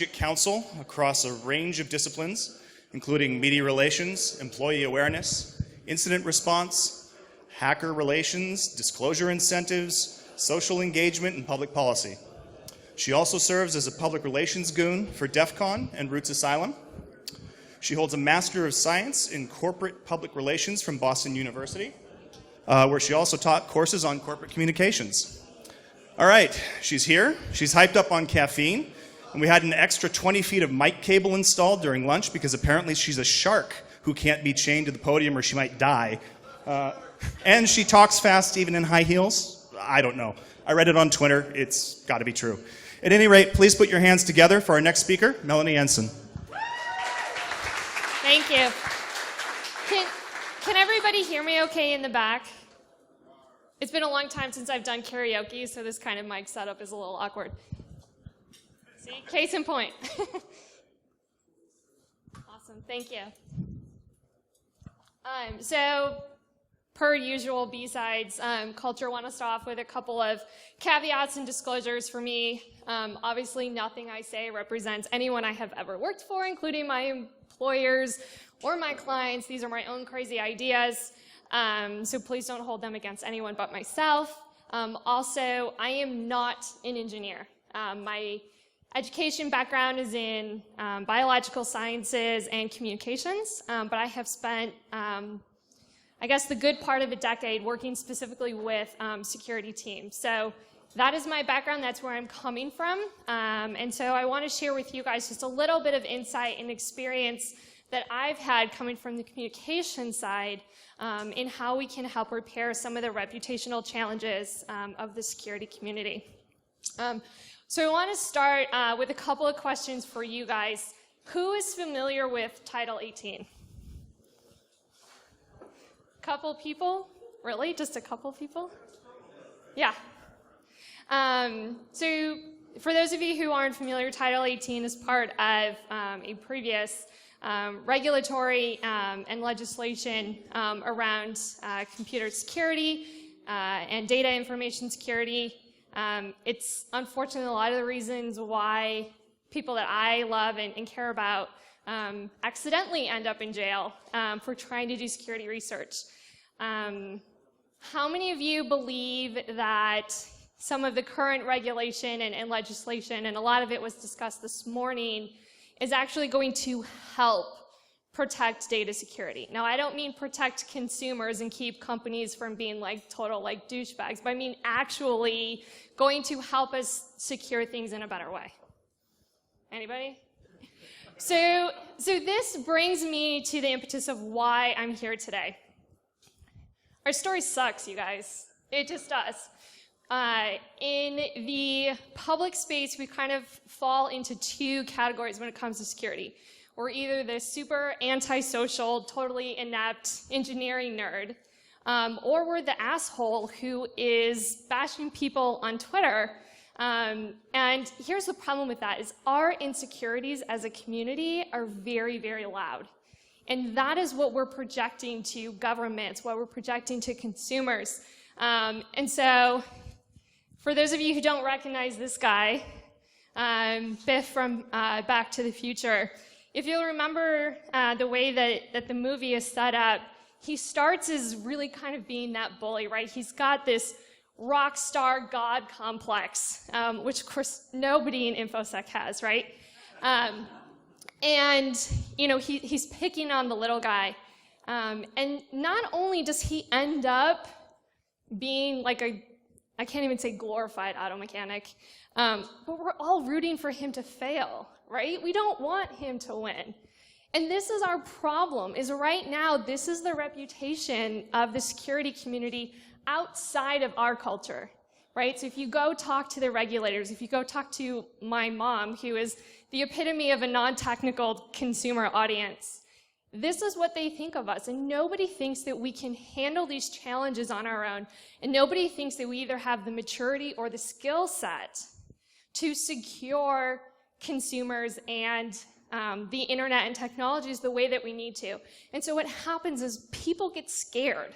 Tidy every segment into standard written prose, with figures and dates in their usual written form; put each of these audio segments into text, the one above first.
counsel across a range of disciplines, including media relations, employee awareness, incident response, hacker relations, disclosure incentives, social engagement, and public policy. She also serves as a public relations goon for DEF CON and Roots Asylum. She holds a Master of Science in Corporate Public Relations from Boston University, where she also taught courses on corporate communications. All right, she's here. She's hyped up on caffeine. And we had an extra 20 feet of mic cable installed during lunch because apparently she's a shark who can't be chained to the podium or she might die. And she talks fast even in high heels. I don't know. I read it on Twitter. It's got to be true. At any rate, please put your hands together for our next speaker, Melanie Ensign. Thank you. Can everybody hear me okay in the back? It's been a long time since I've done karaoke, so this kind of mic setup is a little awkward. See? Case in point. Awesome. Thank you. So, per usual, B-Sides, Culture want to start off with a couple of caveats and disclosures for me. Obviously, nothing I say represents anyone I have ever worked for, including my employers or my clients. These are my own crazy ideas, so please don't hold them against anyone but myself. Also, I am not an engineer. My education background is in biological sciences and communications, but I have spent, I guess, the good part of a decade working specifically with security teams. So that is my background. That's where I'm coming from. And so I want to share with you guys just a little bit of insight and experience that I've had coming from the communication side in how we can help repair some of the reputational challenges of the security community. So I want to start with a couple of questions for you guys. Who is familiar with Title 18? Couple people? Really? Just a couple people? Yeah. So for those of you who aren't familiar, Title 18 is part of a previous regulatory and legislation around computer security and data information security. It's unfortunately a lot of the reasons why people that I love and care about accidentally end up in jail for trying to do security research. How many of you believe that some of the current regulation and legislation, and a lot of it was discussed this morning, is actually going to help protect data security? Now, I don't mean protect consumers and keep companies from being like total like douchebags, but I mean actually going to help us secure things in a better way. Anybody? So this brings me to the impetus of why I'm here today. Our story sucks, you guys. It just does. In the public space, we kind of fall into two categories when it comes to security. We're either the super antisocial, totally inept engineering nerd, or we're the asshole who is bashing people on Twitter. And here's the problem with that, is our insecurities as a community are very, very loud. And that is what we're projecting to governments, what we're projecting to consumers. And so, for those of you who don't recognize this guy, Biff from Back to the Future, if you'll remember the way that the movie is set up, he starts as really kind of being that bully, right? He's got this rock star god complex, which of course nobody in infosec has, right? And you know, he's picking on the little guy, and not only does he end up being like I can't even say glorified auto mechanic, but we're all rooting for him to fail, right? We don't want him to win. And this is our problem, is right now, this is the reputation of the security community outside of our culture, right? So if you go talk to the regulators, if you go talk to my mom, who is the epitome of a non-technical consumer audience, this is what they think of us, and nobody thinks that we can handle these challenges on our own, and nobody thinks that we either have the maturity or the skill set to secure consumers and the internet and technologies the way that we need to. And so what happens is people get scared.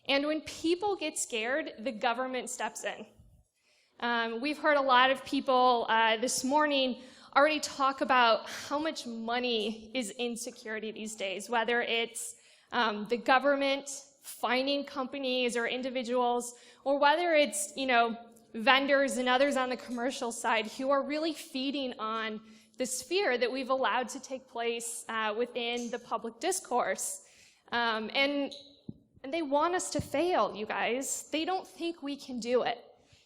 And when people get scared, the government steps in. We've heard a lot of people this morning already talk about how much money is in security these days, whether it's the government finding companies or individuals, or whether it's, vendors and others on the commercial side who are really feeding on this fear that we've allowed to take place within the public discourse. And they want us to fail, you guys. They don't think we can do it.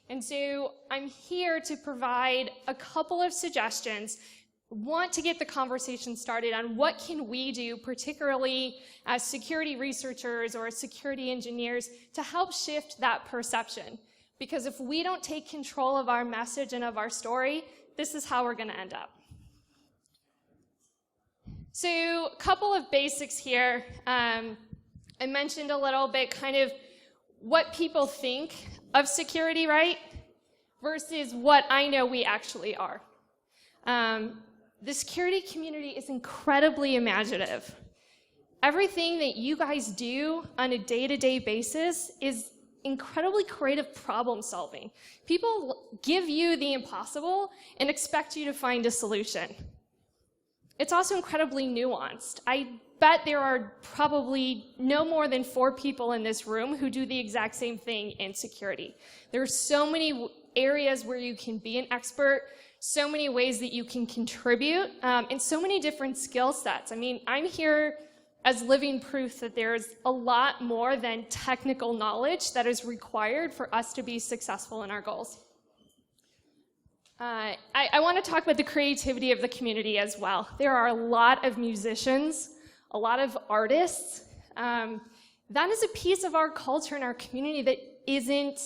And so I'm here to provide a couple of suggestions. Want to get the conversation started on what can we do, particularly as security researchers or as security engineers, to help shift that perception. Because if we don't take control of our message and of our story, this is how we're going to end up. So a couple of basics here. I mentioned a little bit kind of what people think of security, right? Versus what I know we actually are. The security community is incredibly imaginative. Everything that you guys do on a day-to-day basis is incredibly creative problem solving. People give you the impossible and expect you to find a solution. It's also incredibly nuanced. I bet there are probably no more than 4 people in this room who do the exact same thing in security. There are so many areas where you can be an expert, so many ways that you can contribute, and so many different skill sets. I mean, I'm here as living proof that there's a lot more than technical knowledge that is required for us to be successful in our goals. I want to talk about the creativity of the community as well. There are a lot of musicians, a lot of artists. That is a piece of our culture and our community that isn't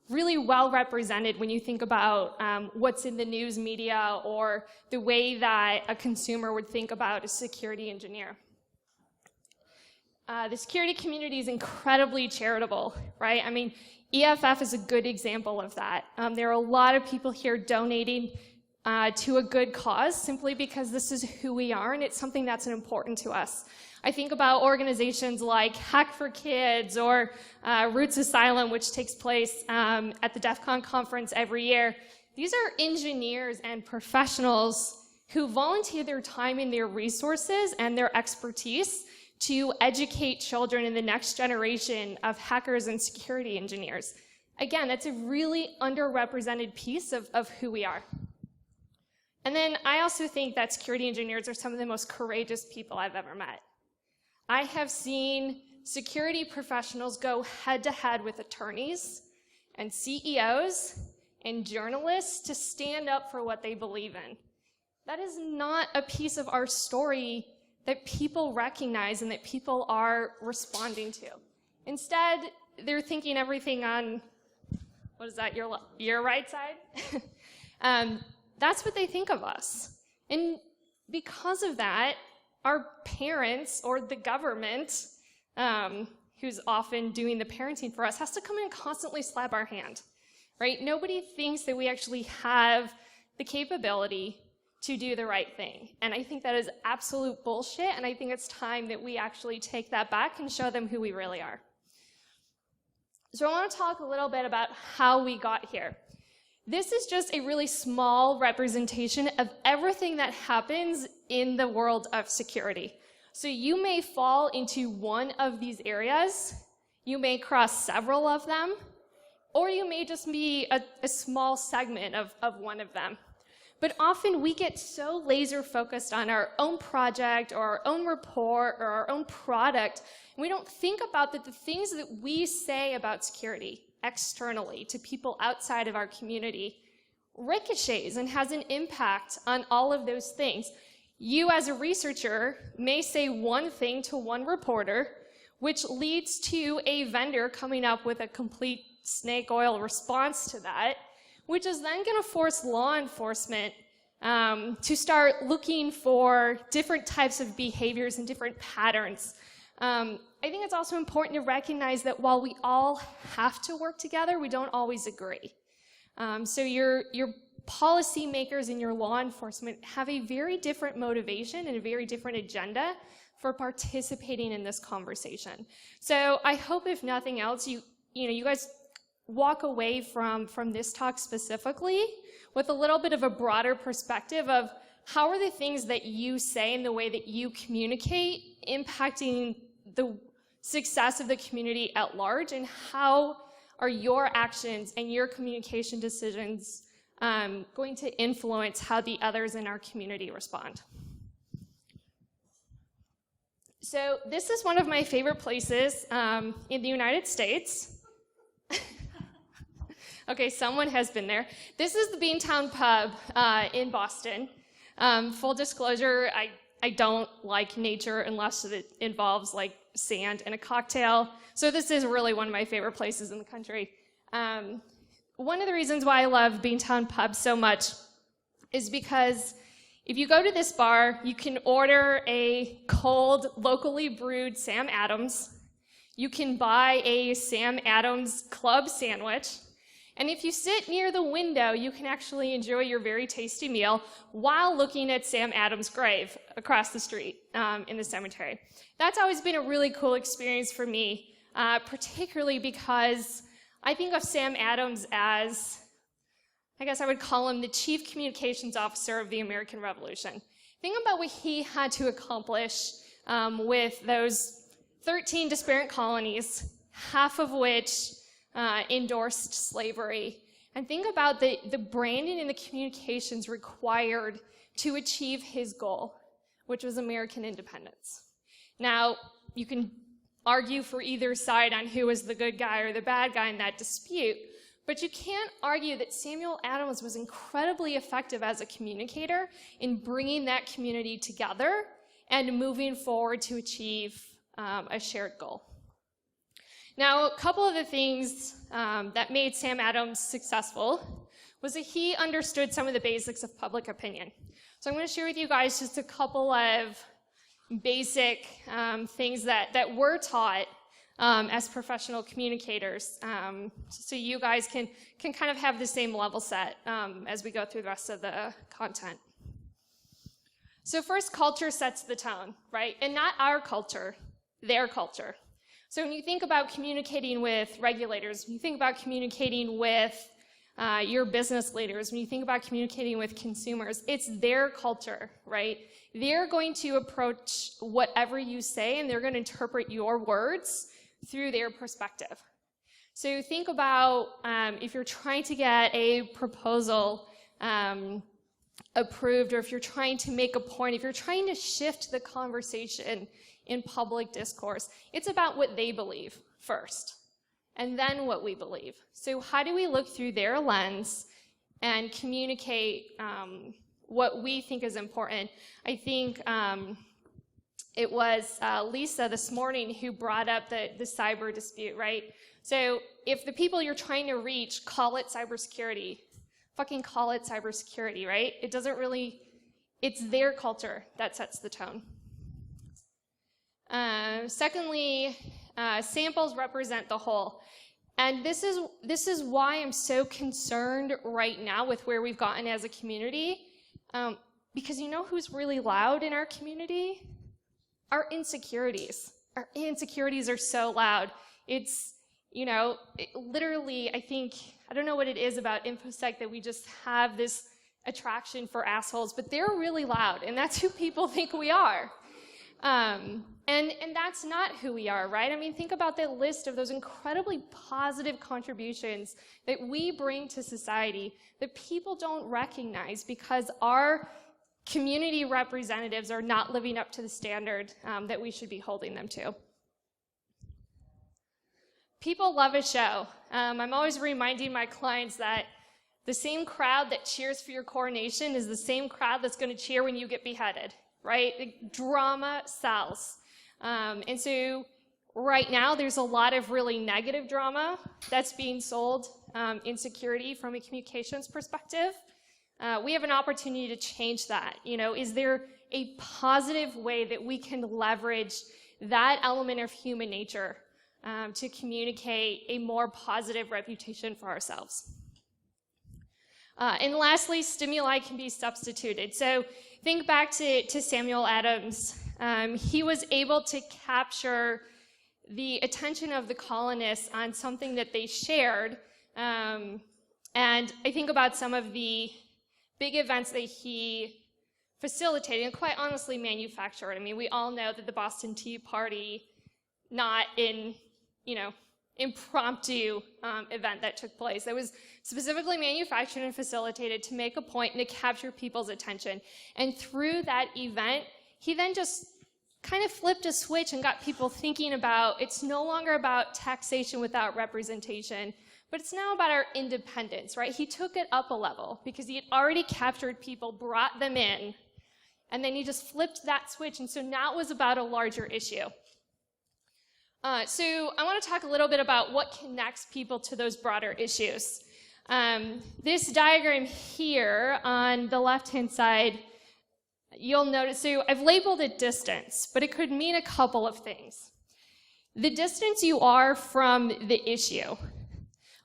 really well represented when you think about what's in the news media or the way that a consumer would think about a security engineer. The security community is incredibly charitable, right? I mean, EFF is a good example of that. There are a lot of people here donating to a good cause simply because this is who we are and it's something that's important to us. I think about organizations like Hack for Kids or Roots Asylum, which takes place at the DEF CON conference every year. These are engineers and professionals who volunteer their time and their resources and their expertise to educate children in the next generation of hackers and security engineers. Again, that's a really underrepresented piece of who we are. And then I also think that security engineers are some of the most courageous people I've ever met. I have seen security professionals go head-to-head with attorneys and CEOs and journalists to stand up for what they believe in. That is not a piece of our story that people recognize and that people are responding to. Instead, they're thinking everything on, what is that, your right side? That's what they think of us. And because of that, our parents or the government, who's often doing the parenting for us, has to come in and constantly slap our hand, right? Nobody thinks that we actually have the capability to do the right thing. And I think that is absolute bullshit, and I think it's time that we actually take that back and show them who we really are. So I want to talk a little bit about how we got here. This is just a really small representation of everything that happens in the world of security. So you may fall into one of these areas, you may cross several of them, or you may just be a small segment of one of them. But often we get so laser focused on our own project or our own report or our own product, and we don't think about that the things that we say about security externally to people outside of our community ricochets and has an impact on all of those things. You as a researcher may say one thing to one reporter, which leads to a vendor coming up with a complete snake oil response to that, which is then going to force law enforcement to start looking for different types of behaviors and different patterns. I think it's also important to recognize that while we all have to work together, we don't always agree. So your policymakers and your law enforcement have a very different motivation and a very different agenda for participating in this conversation. So I hope, if nothing else, you guys walk away from this talk specifically with a little bit of a broader perspective of how are the things that you say and the way that you communicate impacting the success of the community at large, and how are your actions and your communication decisions going to influence how the others in our community respond. So this is one of my favorite places in the United States. Okay, someone has been there. This is the Beantown Pub in Boston. Full disclosure, I don't like nature unless it involves like sand and a cocktail. So this is really one of my favorite places in the country. One of the reasons why I love Beantown Pub so much is because if you go to this bar, you can order a cold, locally brewed Sam Adams. You can buy a Sam Adams club sandwich. And if you sit near the window, you can actually enjoy your very tasty meal while looking at Sam Adams' grave across the street in the cemetery. That's always been a really cool experience for me, particularly because I think of Sam Adams as, I guess I would call him the chief communications officer of the American Revolution. Think about what he had to accomplish with those 13 disparate colonies, half of which endorsed slavery. And think about the branding and the communications required to achieve his goal, which was American independence. Now, you can argue for either side on who was the good guy or the bad guy in that dispute, but you can't argue that Samuel Adams was incredibly effective as a communicator in bringing that community together and moving forward to achieve a shared goal. Now, a couple of the things that made Sam Adams successful was that he understood some of the basics of public opinion. So I'm going to share with you guys just a couple of basic things that we're taught as professional communicators, so you guys can kind of have the same level set as we go through the rest of the content. So first, culture sets the tone, right? And not our culture, their culture. So when you think about communicating with regulators, when you think about communicating with your business leaders, when you think about communicating with consumers, it's their culture, right? They're going to approach whatever you say, and they're going to interpret your words through their perspective. So think about if you're trying to get a proposal approved, or if you're trying to make a point, if you're trying to shift the conversation in public discourse, it's about what they believe first, and then what we believe. So how do we look through their lens and communicate what we think is important? I think it was Lisa this morning who brought up the cyber dispute, right? So if the people you're trying to reach call it cybersecurity, fucking call it cybersecurity, right? It doesn't really, it's their culture that sets the tone. Secondly, samples represent the whole. And this is why I'm so concerned right now with where we've gotten as a community. Because you know who's really loud in our community? Our insecurities. Our insecurities are so loud. It's, you know, literally, I don't know what it is about infosec that we just have this attraction for assholes, but they're really loud, and that's who people think we are. And that's not who we are, right? I mean, think about the list of those incredibly positive contributions that we bring to society that people don't recognize because our community representatives are not living up to the standard that we should be holding them to. People love a show. I'm always reminding my clients that the same crowd that cheers for your coronation is the same crowd that's going to cheer when you get beheaded, right? The drama sells. And so right now there's a lot of really negative drama that's being sold, insecurity from a communications perspective. We have an opportunity to change that. You know, is there a positive way that we can leverage that element of human nature to communicate a more positive reputation for ourselves? And lastly, stimuli can be substituted. So think back to Samuel Adams. He was able to capture the attention of the colonists on something that they shared And I think about some of the big events that he facilitated and quite honestly manufactured. I mean, we all know that the Boston Tea Party, not in, impromptu event that took place. It was specifically manufactured and facilitated to make a point and to capture people's attention. And through that event, he then just kind of flipped a switch and got people thinking about it's no longer about taxation without representation, but it's now about our independence, right? He took it up a level because he had already captured people, brought them in, and then he just flipped that switch. And so now it was about a larger issue. So I want to talk a little bit about what connects people to those broader issues. This diagram here on the left-hand side, you'll notice, so I've labeled it distance, but it could mean a couple of things. The distance you are from the issue,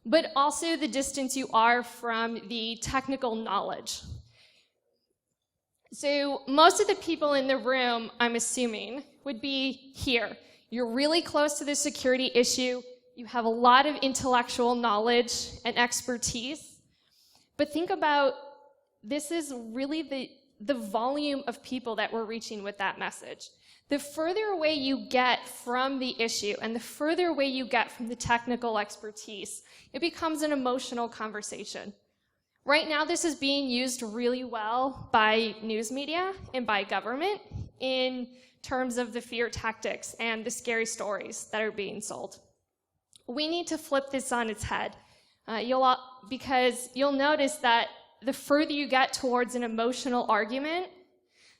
but also the distance you are from the technical knowledge. So most of the people in the room, I'm assuming, would be here. You're really close to the security issue. You have a lot of intellectual knowledge and expertise. But think about, this is really the volume of people that we're reaching with that message. The further away you get from the issue and the further away you get from the technical expertise, it becomes an emotional conversation. Right now, this is being used really well by news media and by government in terms of the fear tactics and the scary stories that are being sold. We need to flip this on its head because you'll notice that the further you get towards an emotional argument,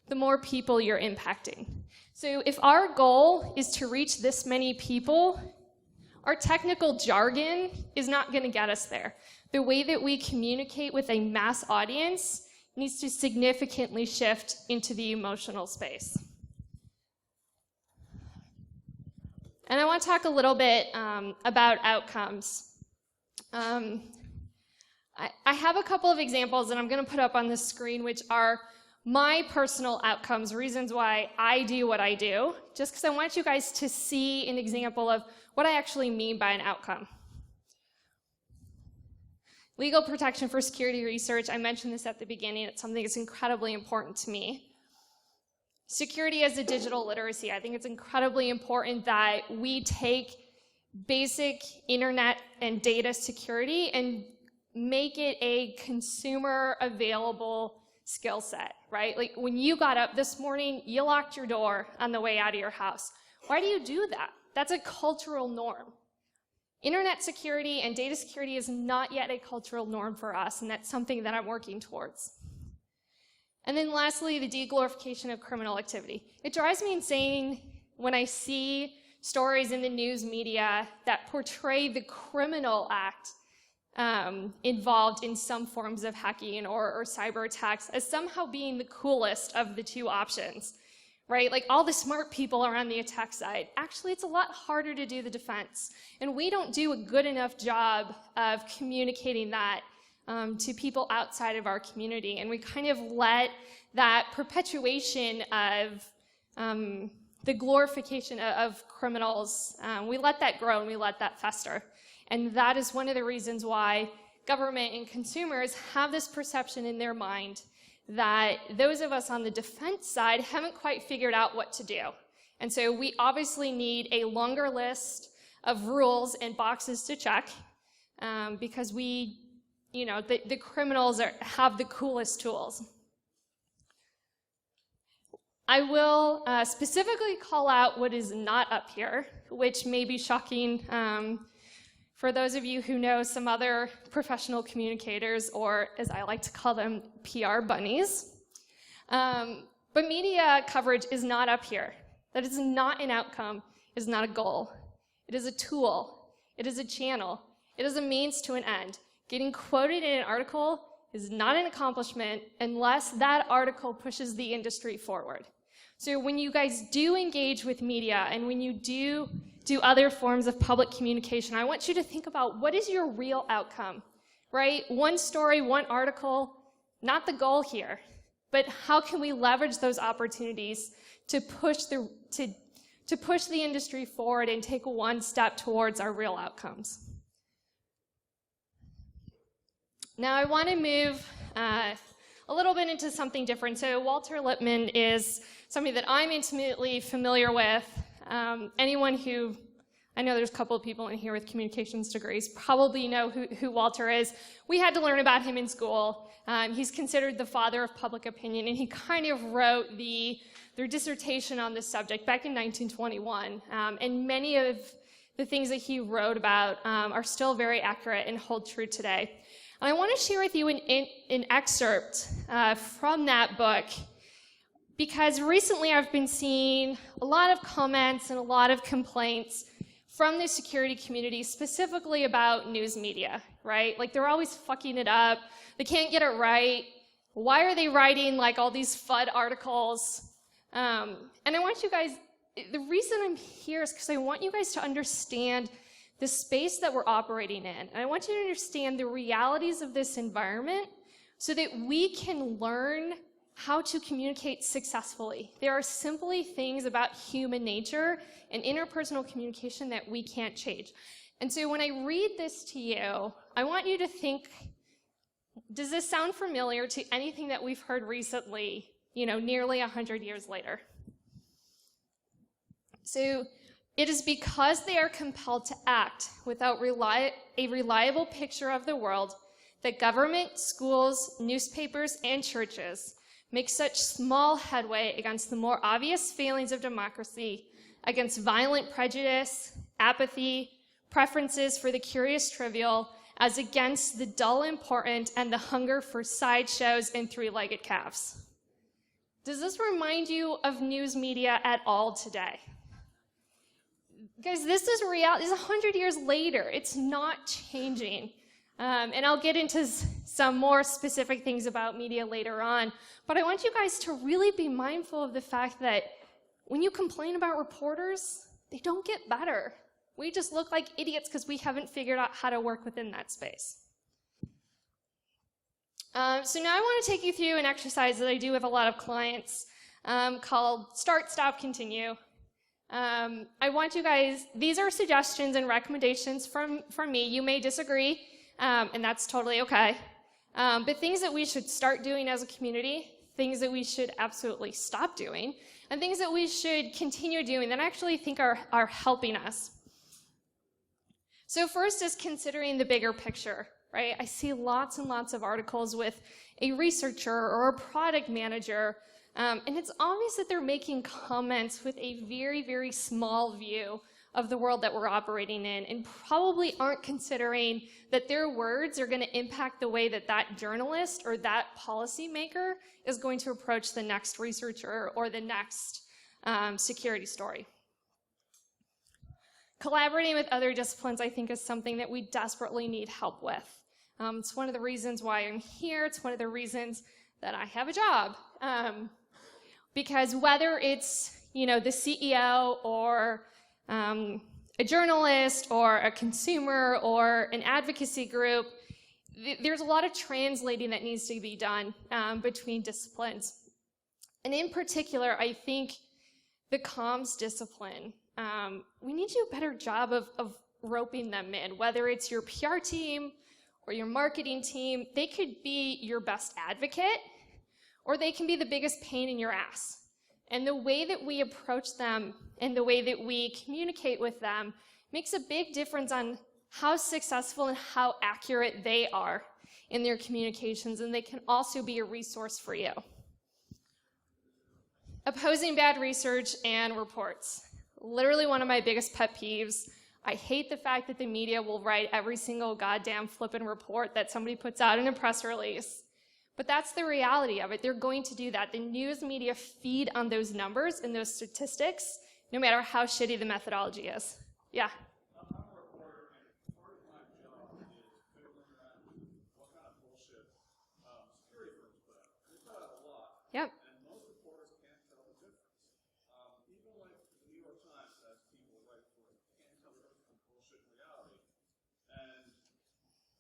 the more people you're impacting. So if our goal is to reach this many people, our technical jargon is not going to get us there. The way that we communicate with a mass audience needs to significantly shift into the emotional space. And I want to talk a little bit about outcomes. I have a couple of examples that I'm going to put up on the screen, which are my personal outcomes, reasons why I do what I do, just because I want you guys to see an example of what I actually mean by an outcome. Legal protection for security research, I mentioned this at the beginning, it's something that's incredibly important to me. Security as a digital literacy, I think it's incredibly important that we take basic internet and data security and make it a consumer available skill set, right? Like when you got up this morning, you locked your door on the way out of your house. Why do you do that? That's a cultural norm. Internet security and data security is not yet a cultural norm for us, and that's something that I'm working towards. And then lastly, the de-glorification of criminal activity. It drives me insane when I see stories in the news media that portray the criminal act involved in some forms of hacking or cyber attacks as somehow being the coolest of the two options, right? Like all the smart people are on the attack side. Actually, it's a lot harder to do the defense. And we don't do a good enough job of communicating that to people outside of our community. And we kind of let that perpetuation of the glorification of criminals, we let that grow and we let that fester. And that is one of the reasons why government and consumers have this perception in their mind that those of us on the defense side haven't quite figured out what to do. And so we obviously need a longer list of rules and boxes to check because we, the criminals have the coolest tools. I will specifically call out what is not up here, which may be shocking for those of you who know some other professional communicators, or as I like to call them, PR bunnies. But media coverage is not up here. That is not an outcome. It is not a goal. It is a tool. It is a channel. It is a means to an end. Getting quoted in an article is not an accomplishment unless that article pushes the industry forward. So when you guys do engage with media and when you do other forms of public communication, I want you to think about what is your real outcome, right? One story, one article, not the goal here, but how can we leverage those opportunities to push the industry forward and take one step towards our real outcomes? Now I want to move a little bit into something different. So Walter Lippmann is somebody that I'm intimately familiar with. Anyone who, I know there's a couple of people in here with communications degrees, probably know who Walter is. We had to learn about him in school. He's considered the father of public opinion, and he kind of wrote their dissertation on this subject back in 1921. And many of the things that he wrote about are still very accurate and hold true today. And I want to share with you an excerpt from that book, because recently I've been seeing a lot of comments and a lot of complaints from the security community, specifically about news media, right? Like, they're always fucking it up. They can't get it right. Why are they writing like all these FUD articles? And I want you guys, the reason I'm here is because I want you guys to understand the space that we're operating in. And I want you to understand the realities of this environment so that we can learn how to communicate successfully. There are simply things about human nature and interpersonal communication that we can't change. And so when I read this to you, I want you to think, does this sound familiar to anything that we've heard recently, nearly 100 years later? So, it is because they are compelled to act without a reliable picture of the world that government, schools, newspapers, and churches make such small headway against the more obvious failings of democracy, against violent prejudice, apathy, preferences for the curious trivial, as against the dull important and the hunger for sideshows and three-legged calves. Does this remind you of news media at all today? Guys, this is reality. This is 100 years later. It's not changing. And I'll get into some more specific things about media later on. But I want you guys to really be mindful of the fact that when you complain about reporters, they don't get better. We just look like idiots because we haven't figured out how to work within that space. So now I want to take you through an exercise that I do with a lot of clients called Start, Stop, Continue. I want you guys, these are suggestions and recommendations from me. You may disagree, and that's totally okay. But things that we should start doing as a community, things that we should absolutely stop doing, and things that we should continue doing that I actually think are helping us. So first is considering the bigger picture, right? I see lots and lots of articles with a researcher or a product manager, and it's obvious that they're making comments with a very, very small view of the world that we're operating in, and probably aren't considering that their words are going to impact the way that that journalist or that policymaker is going to approach the next researcher or the next security story. Collaborating with other disciplines, I think, is something that we desperately need help with. It's one of the reasons why I'm here. It's one of the reasons that I have a job. Because whether it's, the CEO or a journalist or a consumer or an advocacy group, there's a lot of translating that needs to be done between disciplines. And in particular, I think the comms discipline, we need to do a better job of roping them in, whether it's your PR team or your marketing team. They could be your best advocate, or they can be the biggest pain in your ass. And the way that we approach them and the way that we communicate with them makes a big difference on how successful and how accurate they are in their communications, and they can also be a resource for you. Opposing bad research and reports. Literally one of my biggest pet peeves. I hate the fact that the media will write every single goddamn flippin' report that somebody puts out in a press release. But that's the reality of it. They're going to do that. The news media feed on those numbers and those statistics, no matter how shitty the methodology is. Yeah? I'm a reporter, and part of my job is figuring out what kind of bullshit security firms put out. They put out a lot. Yep. And most reporters can't tell the difference. Even like the New York Times has people write for it, can't tell the difference from bullshit and reality.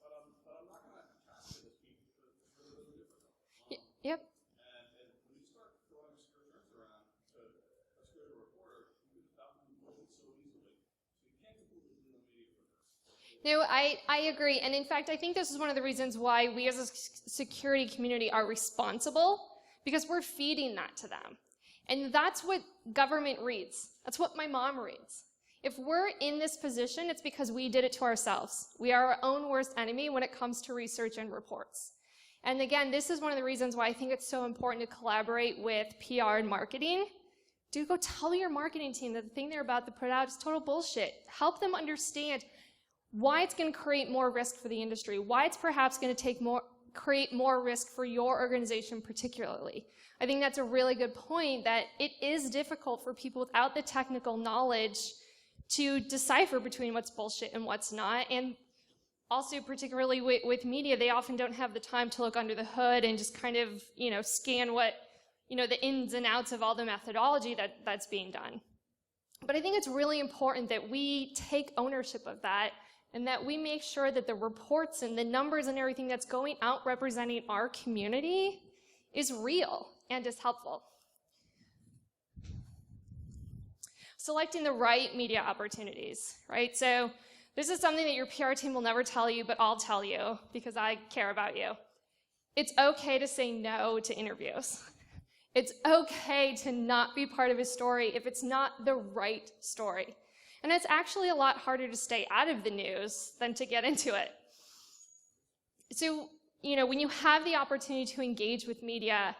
But I'm not going to attack those people because it's really, really difficult. Yep. And when you start throwing security terms around to a security reporter, you can stop them bullshit so easily. So you can't completely blame the media for this. No, I agree. And in fact, I think this is one of the reasons why we as a security community are responsible, because we're feeding that to them. And that's what government reads. That's what my mom reads. If we're in this position, it's because we did it to ourselves. We are our own worst enemy when it comes to research and reports. And again, this is one of the reasons why I think it's so important to collaborate with PR and marketing. Do go tell your marketing team that the thing they're about to put out is total bullshit. Help them understand why it's going to create more risk for the industry, why it's perhaps going to create more risk for your organization particularly. I think that's a really good point, that it is difficult for people without the technical knowledge to decipher between what's bullshit and what's not. And also, particularly with media, they often don't have the time to look under the hood and just kind of, scan what, the ins and outs of all the methodology that's being done. But I think it's really important that we take ownership of that, and that we make sure that the reports and the numbers and everything that's going out representing our community is real and is helpful. Selecting the right media opportunities, right? So this is something that your PR team will never tell you, but I'll tell you because I care about you. It's okay to say no to interviews. It's okay to not be part of a story if it's not the right story. And it's actually a lot harder to stay out of the news than to get into it. So, when you have the opportunity to engage with media,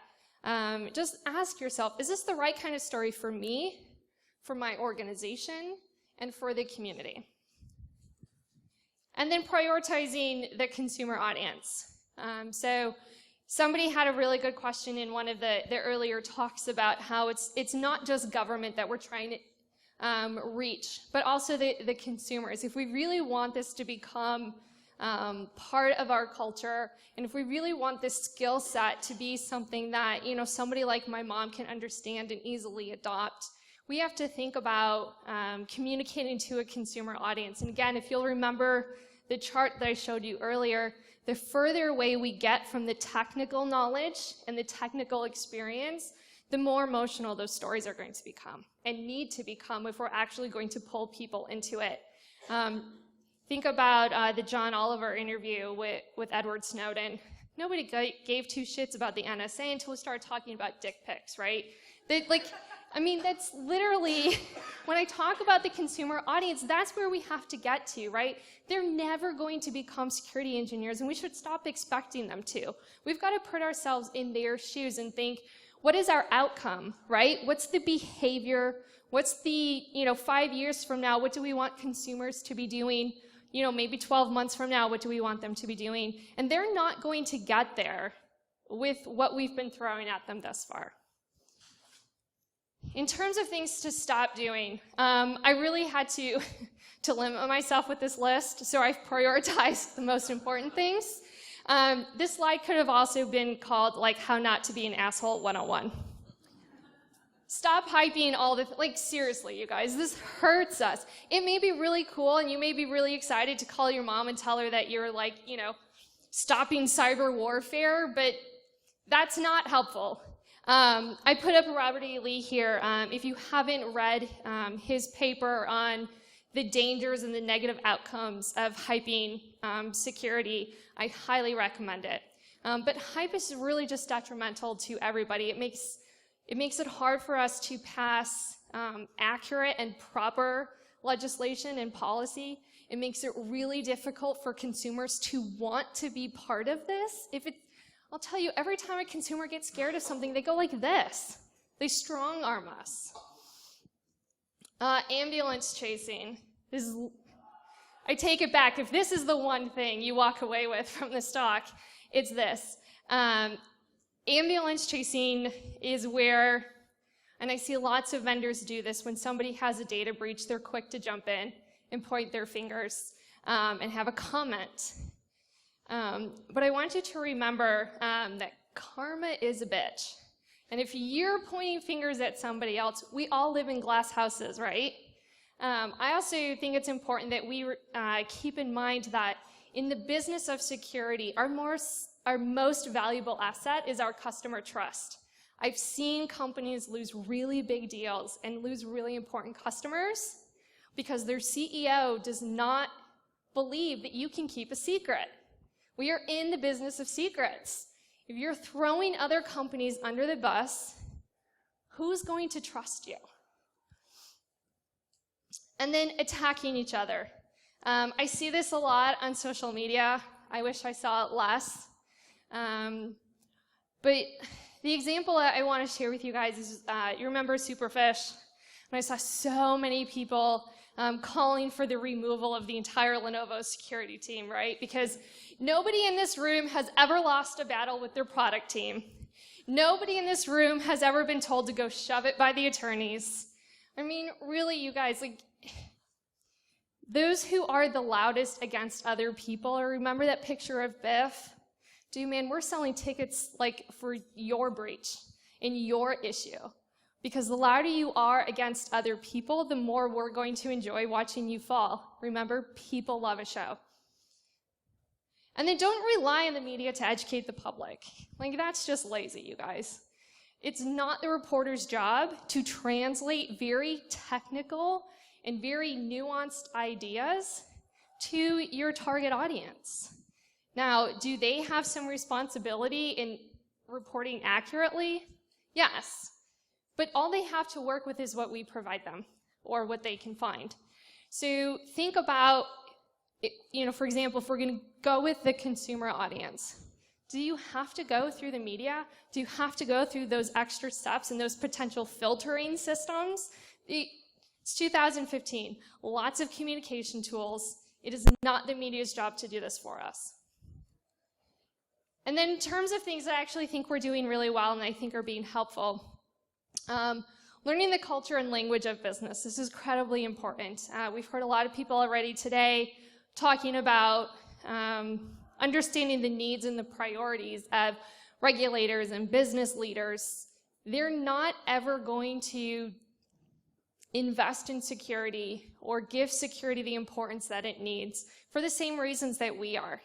just ask yourself, is this the right kind of story for me, for my organization, and for the community? And then prioritizing the consumer audience. So somebody had a really good question in one of the earlier talks about how it's not just government that we're trying to reach, but also the consumers. If we really want this to become part of our culture, and if we really want this skill set to be something that somebody like my mom can understand and easily adopt, we have to think about communicating to a consumer audience. And again, if you'll remember the chart that I showed you earlier, the further away we get from the technical knowledge and the technical experience, the more emotional those stories are going to become and need to become if we're actually going to pull people into it. Think about the John Oliver interview with Edward Snowden. Nobody gave two shits about the NSA until we started talking about dick pics, right? That's literally, when I talk about the consumer audience, that's where we have to get to, right? They're never going to become security engineers, and we should stop expecting them to. We've got to put ourselves in their shoes and think, what is our outcome, right? What's the behavior? What's the, 5 years from now, what do we want consumers to be doing? Maybe 12 months from now, what do we want them to be doing? And they're not going to get there with what we've been throwing at them thus far. In terms of things to stop doing, I really had to limit myself with this list, so I've prioritized the most important things. This slide could have also been called, How Not to Be an Asshole 101. Stop hyping all the, seriously, you guys, this hurts us. It may be really cool, and you may be really excited to call your mom and tell her that you're, stopping cyber warfare, but that's not helpful. I put up Robert E. Lee here. If you haven't read his paper on the dangers and the negative outcomes of hyping security, I highly recommend it. But hype is really just detrimental to everybody. It makes it hard for us to pass accurate and proper legislation and policy. It makes it really difficult for consumers to want to be part of this. I'll tell you, every time a consumer gets scared of something, they go like this. They strong-arm us. Ambulance chasing. I take it back. If this is the one thing you walk away with from this talk, it's this. Ambulance chasing is where, and I see lots of vendors do this, when somebody has a data breach, they're quick to jump in and point their fingers and have a comment. But I want you to remember that karma is a bitch. And if you're pointing fingers at somebody else, we all live in glass houses, right? I also think it's important that we keep in mind that in the business of security, our most valuable asset is our customer trust. I've seen companies lose really big deals and lose really important customers because their CEO does not believe that you can keep a secret. We are in the business of secrets. If you're throwing other companies under the bus, who's going to trust you? And then attacking each other. I see this a lot on social media. I wish I saw it less. But the example that I want to share with you guys is, you remember Superfish? And I saw so many people calling for the removal of the entire Lenovo security team, right? Because nobody in this room has ever lost a battle with their product team. Nobody in this room has ever been told to go shove it by the attorneys. I mean, really, you guys, like, those who are the loudest against other people, or remember that picture of Biff? Dude, man, we're selling tickets like for your breach and your issue. Because the louder you are against other people, the more we're going to enjoy watching you fall. Remember, people love a show. And then don't rely on the media to educate the public. Like, that's just lazy, you guys. It's not the reporter's job to translate very technical and very nuanced ideas to your target audience. Now, do they have some responsibility in reporting accurately? Yes. But all they have to work with is what we provide them, or what they can find. So think about, for example, if we're going to go with the consumer audience, do you have to go through the media? Do you have to go through those extra steps and those potential filtering systems? It's 2015. Lots of communication tools. It is not the media's job to do this for us. And then in terms of things that I actually think we're doing really well and I think are being helpful, learning the culture and language of business. This is incredibly important. We've heard a lot of people already today talking about understanding the needs and the priorities of regulators and business leaders. They're not ever going to invest in security or give security the importance that it needs for the same reasons that we are.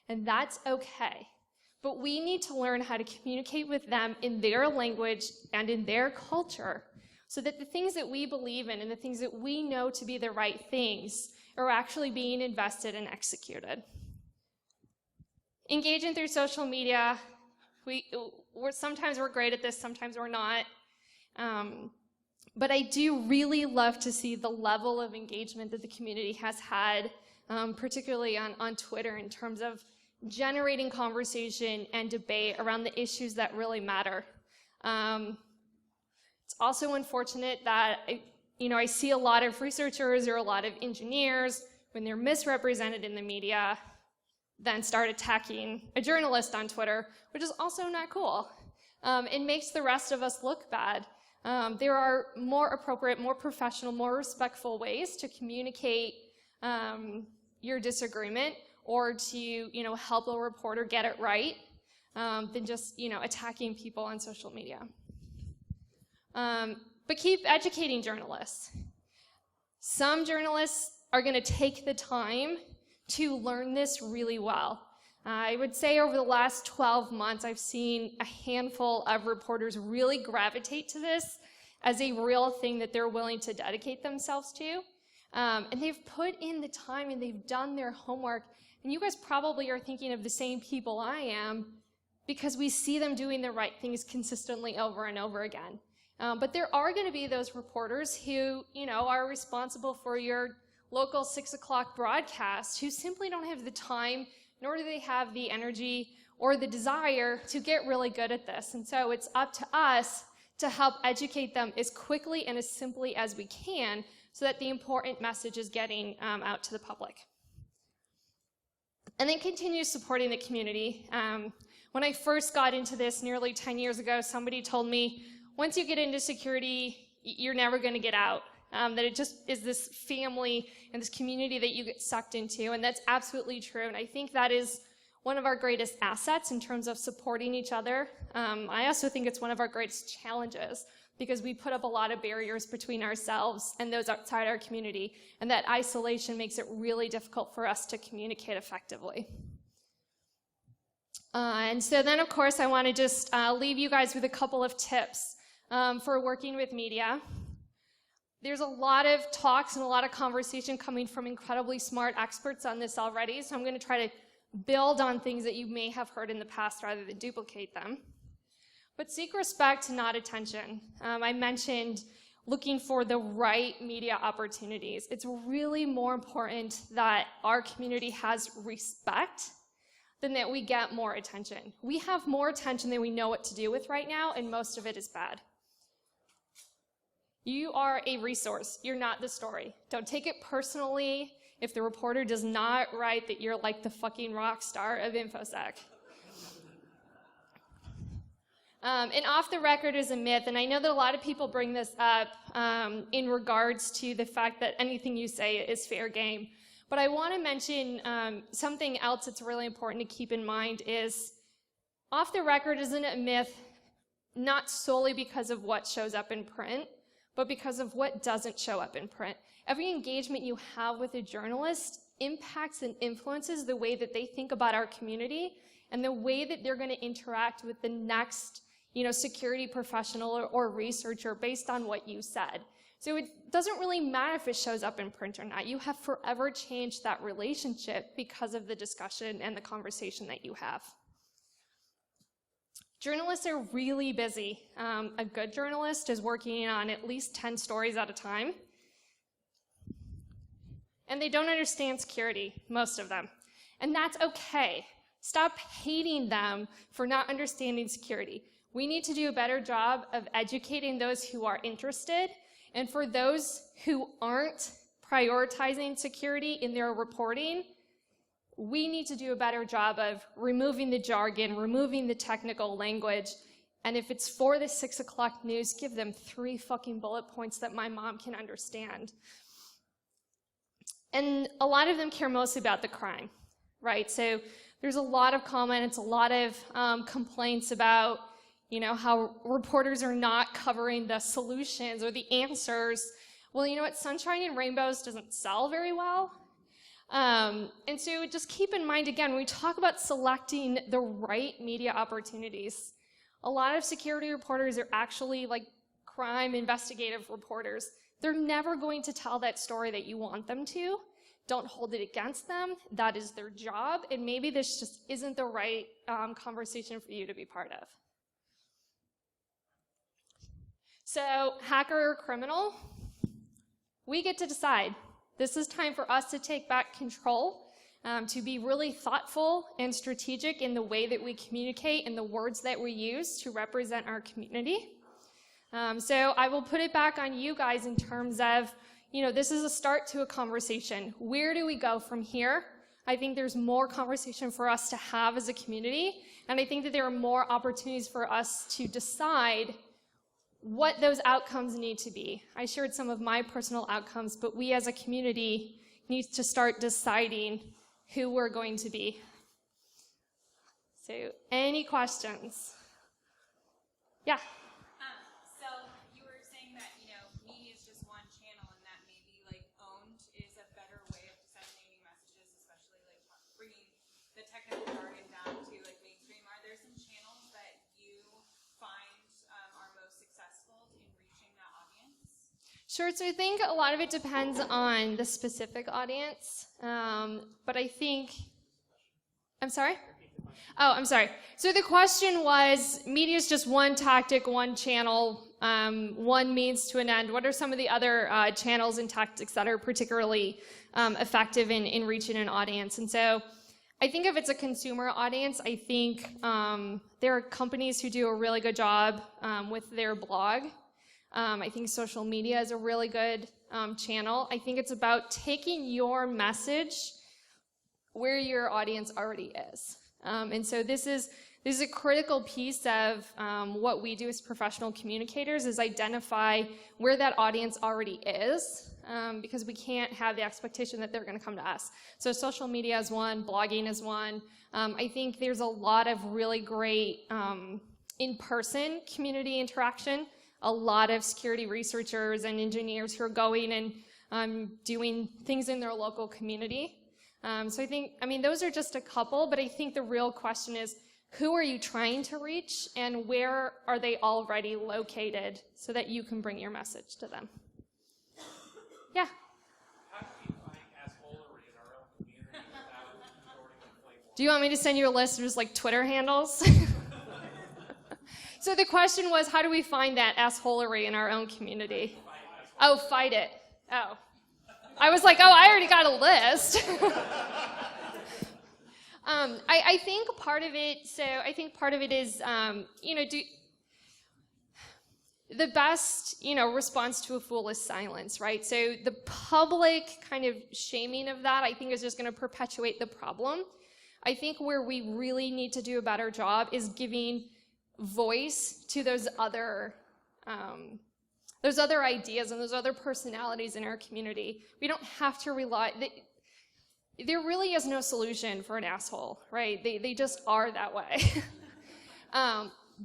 And that's okay. But we need to learn how to communicate with them in their language and in their culture so that the things that we believe in and the things that we know to be the right things are actually being invested and executed. Engaging through social media, sometimes we're great at this, sometimes we're not. But I do really love to see the level of engagement that the community has had, particularly on Twitter, in terms of generating conversation and debate around the issues that really matter. It's also unfortunate that I see a lot of researchers or a lot of engineers, when they're misrepresented in the media, then start attacking a journalist on Twitter, which is also not cool. It makes the rest of us look bad. There are more appropriate, more professional, more respectful ways to communicate your disagreement or to help a reporter get it right than just attacking people on social media. But keep educating journalists. Some journalists are going to take the time to learn this really well. I would say over the last 12 months, I've seen a handful of reporters really gravitate to this as a real thing that they're willing to dedicate themselves to. And they've put in the time and they've done their homework. And you guys probably are thinking of the same people I am because we see them doing the right things consistently over and over again. But there are going to be those reporters who, are responsible for your local 6 o'clock broadcast who simply don't have the time, nor do they have the energy or the desire to get really good at this. And so it's up to us to help educate them as quickly and as simply as we can so that the important message is getting out to the public. And then continue supporting the community. When I first got into this nearly 10 years ago, somebody told me, once you get into security, you're never going to get out. That it just is this family and this community that you get sucked into, and that's absolutely true. And I think that is one of our greatest assets in terms of supporting each other. I also think it's one of our greatest challenges because we put up a lot of barriers between ourselves and those outside our community, and that isolation makes it really difficult for us to communicate effectively. And so then, of course, I want to just leave you guys with a couple of tips for working with media. there's a lot of talks and a lot of conversation coming from incredibly smart experts on this already, so I'm going to try to build on things that you may have heard in the past rather than duplicate them. But seek respect, not attention. I mentioned looking for the right media opportunities. It's really more important that our community has respect than that we get more attention. We have more attention than we know what to do with right now, and most of it is bad. You are a resource. You're not the story. Don't take it personally if the reporter does not write that you're like the fucking rock star of infosec. And off the record is a myth, and I know that a lot of people bring this up in regards to the fact that anything you say is fair game. But I want to mention something else that's really important to keep in mind is off the record isn't a myth not solely because of what shows up in print, but because of what doesn't show up in print. Every engagement you have with a journalist impacts and influences the way that they think about our community and the way that they're going to interact with the next, security professional or researcher based on what you said. So it doesn't really matter if it shows up in print or not. You have forever changed that relationship because of the discussion and the conversation that you have. Journalists are really busy. A good journalist is working on at least 10 stories at a time. And they don't understand security, most of them. And that's okay. Stop hating them for not understanding security. We need to do a better job of educating those who are interested. And for those who aren't prioritizing security in their reporting, we need to do a better job of removing the jargon, removing the technical language, and if it's for the 6 o'clock news, give them 3 fucking bullet points that my mom can understand. And a lot of them care mostly about the crime, right? So there's a lot of comments, a lot of complaints about, how reporters are not covering the solutions or the answers. Well, you know what? Sunshine and Rainbows doesn't sell very well. And so just keep in mind, again, when we talk about selecting the right media opportunities, a lot of security reporters are actually like crime investigative reporters. They're never going to tell that story that you want them to. Don't hold it against them. That is their job, and maybe this just isn't the right conversation for you to be part of. So, hacker or criminal, we get to decide. This is time for us to take back control, to be really thoughtful and strategic in the way that we communicate and the words that we use to represent our community. So I will put it back on you guys in terms of, this is a start to a conversation. Where do we go from here? I think there's more conversation for us to have as a community, and I think that there are more opportunities for us to decide what those outcomes need to be. I shared some of my personal outcomes, but we as a community need to start deciding who we're going to be. So, any questions? Yeah? So, you were saying that, media is just one channel and that maybe, owned is a better way of disseminating messages, especially, bringing the technical jargon down to, mainstream. Are there some channels that you find are most successful in reaching that audience? Sure, so I think a lot of it depends on the specific audience, but I think, I'm sorry? Oh, I'm sorry. So the question was, media is just one tactic, one channel, one means to an end. What are some of the other channels and tactics that are particularly effective in reaching an audience? And so I think if it's a consumer audience, I think there are companies who do a really good job with their blog. I think social media is a really good channel. I think it's about taking your message where your audience already is. And so this is a critical piece of what we do as professional communicators, is identify where that audience already is, because we can't have the expectation that they're going to come to us. So social media is one, blogging is one. I think there's a lot of really great in-person community interaction. A lot of security researchers and engineers who are going and doing things in their local community. So I mean, those are just a couple, but I think the real question is, who are you trying to reach, and where are they already located so that you can bring your message to them? Yeah. How do we find assholery in our own community without distorting and playful? Do you want me to send you a list of just like Twitter handles? So the question was, how do we find that assholery in our own community? Oh, fight it. Oh. I was like, oh, I already got a list. I think part of it is, the best, response to a fool is silence, right? So the public kind of shaming of that, I think, is just going to perpetuate the problem. I think where we really need to do a better job is giving voice to those other ideas and those other personalities in our community. We don't have to rely. There really is no solution for an asshole, right? They just are that way.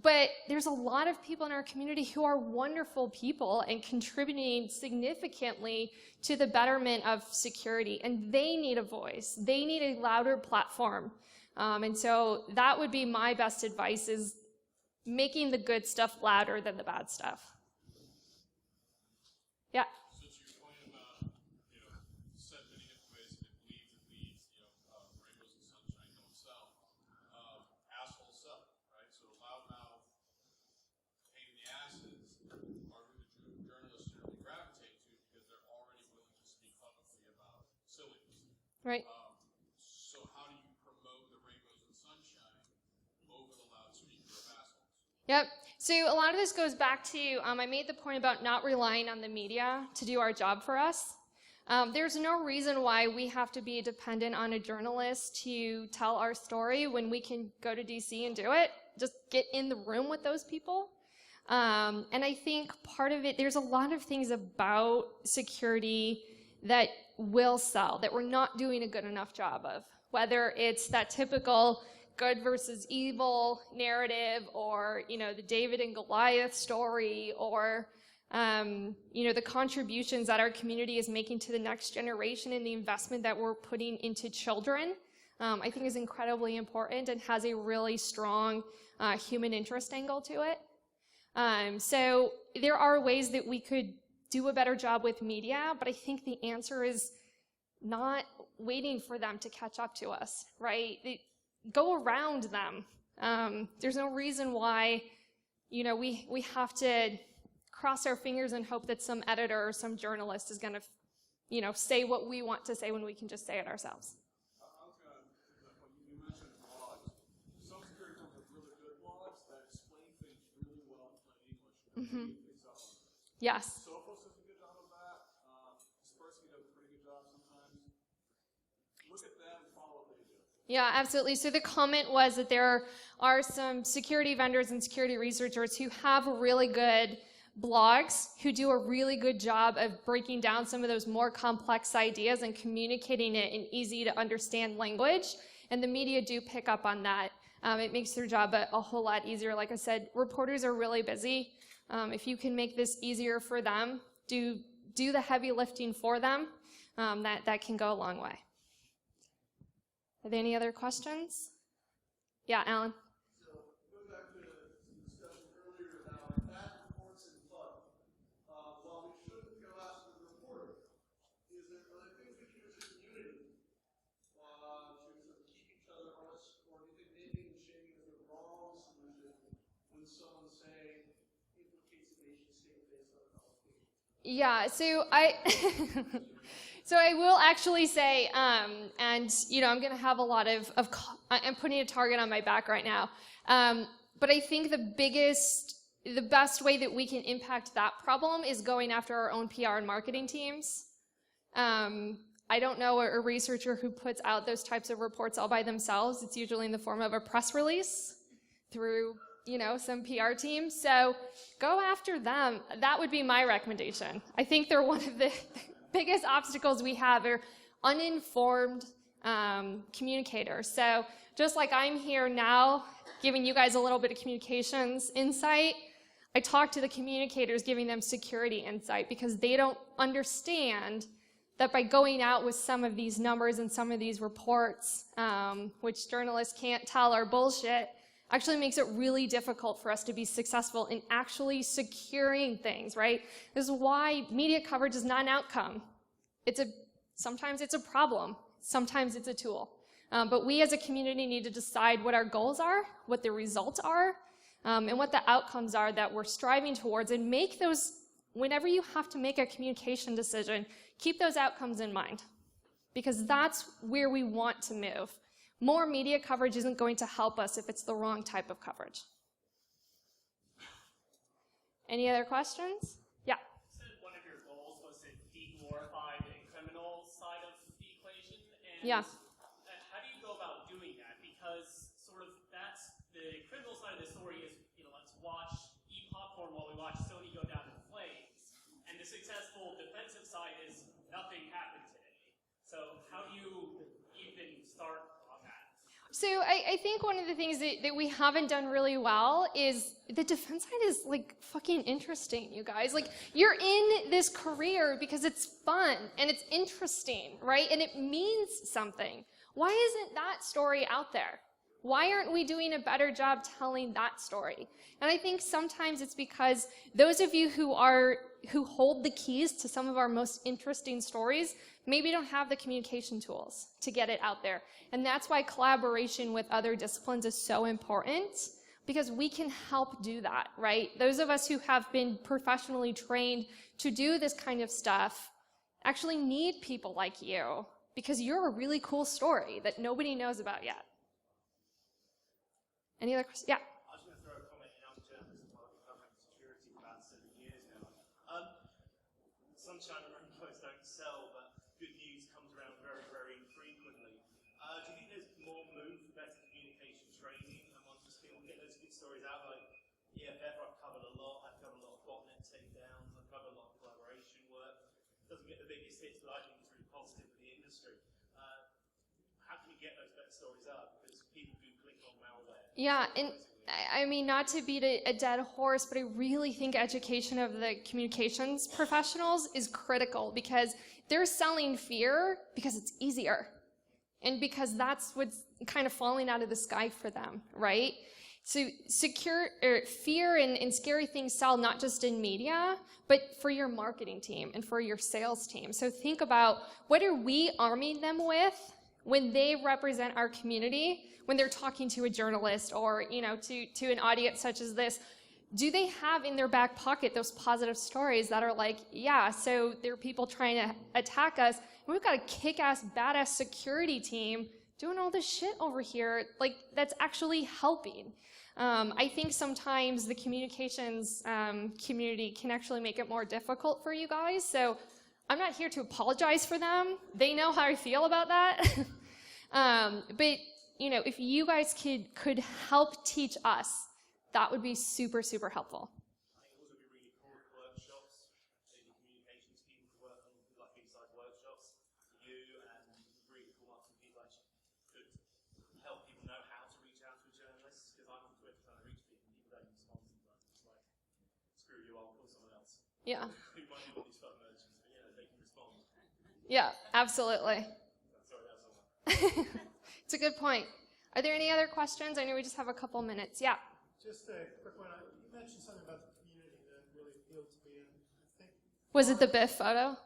But there's a lot of people in our community who are wonderful people and contributing significantly to the betterment of security, and they need a voice. They need a louder platform. And so that would be my best advice, is making the good stuff louder than the bad stuff. Yeah? Since your point about, said many different ways that it bleeds, rainbows and sunshine don't sell. Asshole sell, right? So loudmouth, pain in the asses are who the journalists generally gravitate to because they're already willing to speak publicly about silliness. Right. So how do you promote the rainbows and sunshine over the loudspeaker of assholes? Yep. So a lot of this goes back to, I made the point about not relying on the media to do our job for us. There's no reason why we have to be dependent on a journalist to tell our story when we can go to DC and do it. Just get in the room with those people. And I think part of it, there's a lot of things about security that will sell, that we're not doing a good enough job of. Whether it's that typical good versus evil narrative, or the David and Goliath story, or the contributions that our community is making to the next generation and the investment that we're putting into children, I think is incredibly important and has a really strong human interest angle to it. So there are ways that we could do a better job with media, but I think the answer is not waiting for them to catch up to us, right? Go around them. There's no reason why, we have to cross our fingers and hope that some editor or some journalist is going to, say what we want to say when we can just say it ourselves. I was going to, when you mentioned blogs, some security firms have really good blogs that explain things really well in plain English. Yes. Sophos does a good job of that. Kaspersky does a pretty good job sometimes. Look at them and follow what they do. Yeah, absolutely. So the comment was that there are some security vendors and security researchers who have really good blogs, who do a really good job of breaking down some of those more complex ideas and communicating it in easy to understand language. And the media do pick up on that. It makes their job a whole lot easier. Like I said, reporters are really busy. If you can make this easier for them, do the heavy lifting for them, that can go a long way. Are there any other questions? Yeah, Alan. So, going back to the discussion earlier about bad reports and FUD, while we shouldn't go after the reporter, are there things we can do as a community to sort of keep each other honest, or do you think naming and shaming is the wrong solution when someone, say, implicates a nation state based on a qualification? Yeah, so I will actually say, and I'm going to have a lot of I'm putting a target on my back right now. But I think the best way that we can impact that problem is going after our own PR and marketing teams. I don't know a researcher who puts out those types of reports all by themselves. It's usually in the form of a press release through, some PR team. So go after them. That would be my recommendation. I think they're one of the biggest obstacles we have are uninformed communicators. So just like I'm here now giving you guys a little bit of communications insight, I talk to the communicators giving them security insight because they don't understand that by going out with some of these numbers and some of these reports, which journalists can't tell are bullshit, actually makes it really difficult for us to be successful in actually securing things, right? This is why media coverage is not an outcome. sometimes it's a problem, sometimes it's a tool. But we as a community need to decide what our goals are, what the results are, and what the outcomes are that we're striving towards, and make those, whenever you have to make a communication decision, keep those outcomes in mind, because that's where we want to move. More media coverage isn't going to help us if it's the wrong type of coverage. Any other questions? Yeah. You said one of your goals was to de-glorify the criminal side of the equation. And Yeah. how do you go about doing that? Because sort of that's the criminal side of the story is, let's eat popcorn while we watch Sony go down in flames. And the successful defensive side is nothing happened today. So how do you even start on that? So I think one of the things that we haven't done really well is the defense side is like fucking interesting, you guys. Like, you're in this career because it's fun and it's interesting, right? And it means something. Why isn't that story out there? Why aren't we doing a better job telling that story? And I think sometimes it's because those of you who hold the keys to some of our most interesting stories maybe don't have the communication tools to get it out there. And that's why collaboration with other disciplines is so important, because we can help do that, right? Those of us who have been professionally trained to do this kind of stuff actually need people like you, because you're a really cool story that nobody knows about yet. Any other questions? Yeah. I was going to throw a comment in. I'm a journalist. I've done security for about 7 years now. Sunshine and rainbows don't sell, but good news comes around very, very infrequently. Do you think there's more room for better communication training amongst the people? Get those good stories out. Like EFF, I've covered a lot. I've covered a lot of botnet takedowns. I've covered a lot of collaboration work. Doesn't get the biggest hits, but I think it's really positive for the industry. How can you get those better stories out? Because people do click on malware. Yeah, and I mean, not to beat a dead horse, but I really think education of the communications professionals is critical, because they're selling fear because it's easier, and because that's what's kind of falling out of the sky for them, right? So fear and scary things sell not just in media, but for your marketing team and for your sales team. So think about, what are we arming them with when they represent our community, when they're talking to a journalist or, to an audience such as this? Do they have in their back pocket those positive stories that are like, yeah, so there are people trying to attack us, and we've got a kick-ass, badass security team doing all this shit over here, like, that's actually helping. I think sometimes the communications community can actually make it more difficult for you guys, so I'm not here to apologize for them. They know how I feel about that. But, if you guys could help teach us, that would be super, super helpful. I think it would also be really cool workshops. Maybe communications people to work on like BSides workshops. You and really cool up some people actually could help people know how to reach out to a journalist. Because I'm on Twitter trying to reach people, people don't respond sometimes. It's like, screw you, I'll call someone else. Yeah. Who might be all these phone merchants, but they can respond. Yeah, absolutely. Sorry, that was all. It's a good point. Are there any other questions? I know we just have a couple minutes. Yeah. Just a quick one. You mentioned something about the community that really appealed to me, and I think Was it the Biff photo?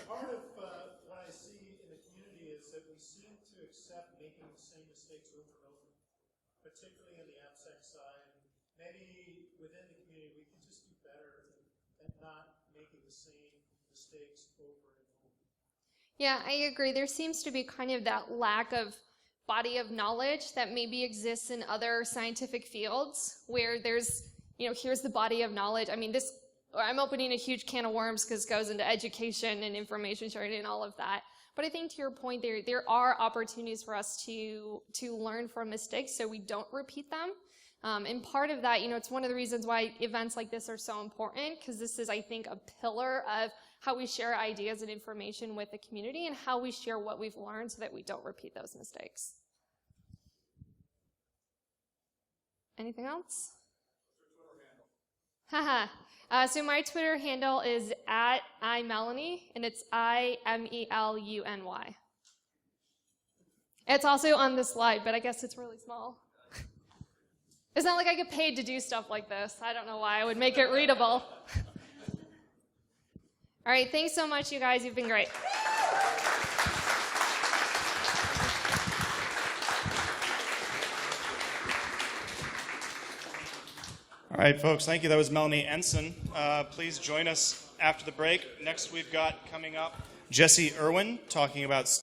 part of what I see in the community is that we seem to accept making the same mistakes over and over, particularly in the AppSec side. Maybe within the community we can just do better at not making the same mistakes over and over. Yeah, I agree. There seems to be kind of that lack of body of knowledge that maybe exists in other scientific fields, where there's, here's the body of knowledge. I mean, I'm opening a huge can of worms because it goes into education and information sharing and all of that. But I think to your point, there are opportunities for us to learn from mistakes so we don't repeat them. And part of that, it's one of the reasons why events like this are so important, because this is, I think, a pillar of how we share ideas and information with the community and how we share what we've learned so that we don't repeat those mistakes. Anything else? Haha. So my Twitter handle is @iMelanie, and it's IMELUNY. It's also on the slide, but I guess it's really small. It's not like I get paid to do stuff like this. I don't know why I would make it readable. All right, thanks so much, you guys. You've been great. All right, folks, thank you. That was Melanie Ensign. Please join us after the break. Next, we've got coming up Jesse Irwin talking about